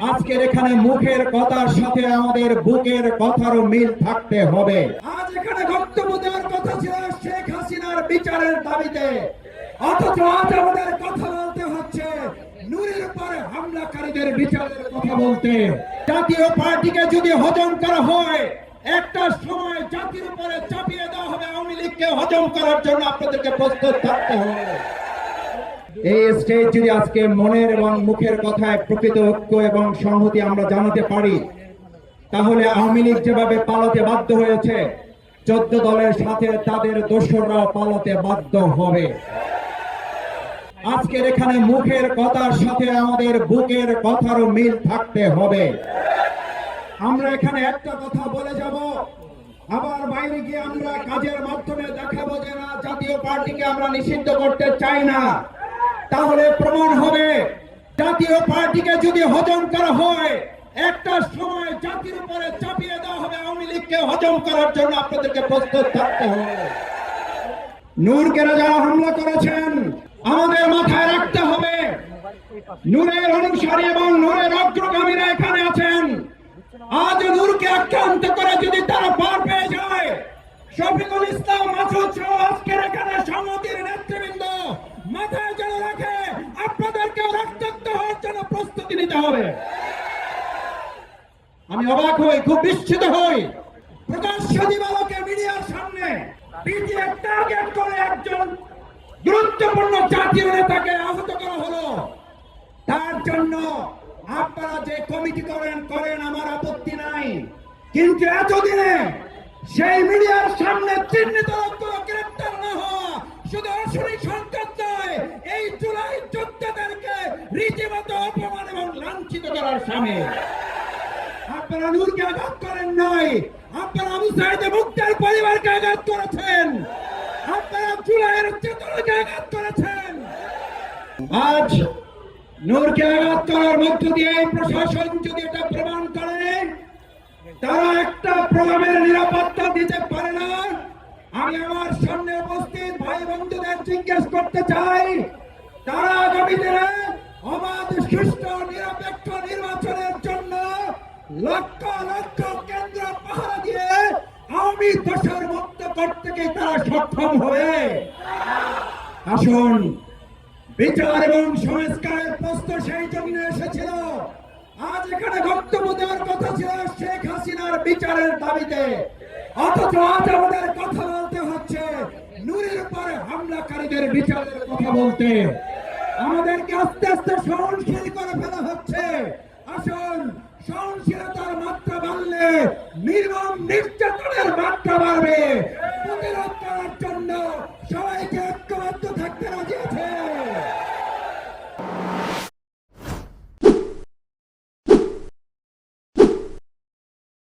আজকের এখানে মুখের কথার সাথে আমাদের বুকের কথারও মিল থাকতে হবে। আজ এখানে বক্তব্য দেওয়ার কথা ছিল শেখ হাসিনার বিচারের দাবিতে, অথচ আজ আমাদের কথা বলতে হচ্ছে নূরের উপরে হামলাকারীদের বিচারের কথা বলতে। জাতীয় পার্টিকে যদি হজম করা হয়, একটা সময় জাতির উপরে চাপিয়ে দেওয়া হবে। আওয়ামী লীগকে হজম করার জন্য আপনাদেরকে প্রস্তুত থাকতে হবে। এই স্টেজ যদি আজকে মনের এবং মুখের কথায় প্রকৃত ঐক্য এবং সংহতি আমরা জানাতে পারি, তাহলে আওয়ামী লীগ যেভাবে পালাতে বাধ্য হয়েছে, 14 দলের সাথে তাদের দোসররাও পালাতে বাধ্য হবে। আজকের এখানে মুখের কথার সাথে আমাদের বুকের কথারও মিল থাকতে হবে। আমরা এখানে একটা কথা বলে যাব, আবার বাইরে গিয়ে আমরা কাজের মাধ্যমে দেখাবো যে না, জাতীয় পার্টিকে আমরা নিষিদ্ধ করতে চাই না। তাহলে প্রমাণ হবে জাতীয় পার্টিকে যদি হজম করা হয়, একটা সময় জাতির উপরে চাপিয়ে দেওয়া হবে। আওয়ামী লীগকে হজম করার জন্য আপনাদেরকে প্রস্তুত থাকতে হবে। নূরকে যারা হামলা করেছেন, আমাদের মাথায় রাখতে হবে নূরের অনুসারী এবং নূরের অগ্রগামীরা এখানে আছেন। আজ নূরকে আক্রান্ত করে যদি তারা পার পেয়ে যায়, শফিকুল ইসলাম মাসুদ সহ আজকের এখানে সংহতির নেতৃবৃন্দ মাথায় যেন রাখে, আপনাদেরকে রক্তাক্ত হওয়ার জন্য প্রস্তুতি নিতে হবে। আমি অবাক হই, খুব বিস্মিত হই, প্রকাশ্য দিবালোকে মিডিয়ার সামনে পিটিএ টার্গেট করে একজন গুরুত্বপূর্ণ জাতীয় নেতাকে আহত করা হলো। তার জন্য আপনারা যে কমিটি করেন আমার আপত্তি নাই, কিন্তু এতদিনে সেই মিডিয়ার সামনে চিহ্নিত লোকগুলো গ্রেপ্তার না হওয়া শুধু অশনি সংকেত নয়, এই জুলাই যোদ্ধাদেরকে রীতিমতো অপমান এবং লাঞ্ছিত করার সামনে। আপনারা নূরকে আঘাত করেন নাই, আপনারা আবু সাঈদ মুক্তার পরিবারকে আঘাত করেছেন, আপনারা জুলাইয়ের চেতনাকে আঘাত করেছেন। আজ নূরকে আঘাত করার মধ্য দিয়ে প্রশাসন যদি এটা প্রমাণ করে তারা একটা প্রোগ্রামের নিরাপত্তা দিতে পারে না, আমি আমার সামনে উপস্থিত ভাই বন্ধুদের জিজ্ঞেস করতে চাই, তারা আগামী দিনে অবাধ সুষ্ঠু নিরপেক্ষ নির্বাচনের জন্য লক্ষ লক্ষ কেন্দ্র পাহারা দিয়ে আওয়ামী দোষর মুক্ত করতে কি তারা সক্ষম হবে? আসুন, বিচার এবং সংস্কারের প্রশ্ন সেই জন্য এসেছিল। আজ এখানে বক্তব্য দেওয়ার কথা ছিল শেখ হাসিনার বিচারের দাবিতে, অথচ আজ আমাদের কথা বলতে হচ্ছে নূরের উপরে হামলাকারীদের বিচারের কথা বলতে। আমাদেরকে আস্তে আস্তে সহনশীল করে ফেলা হচ্ছে। আসুন, সহনশীলতার মাত্রা বাড়লে নির্মম নির্যাতনের মাত্রা বাড়বে।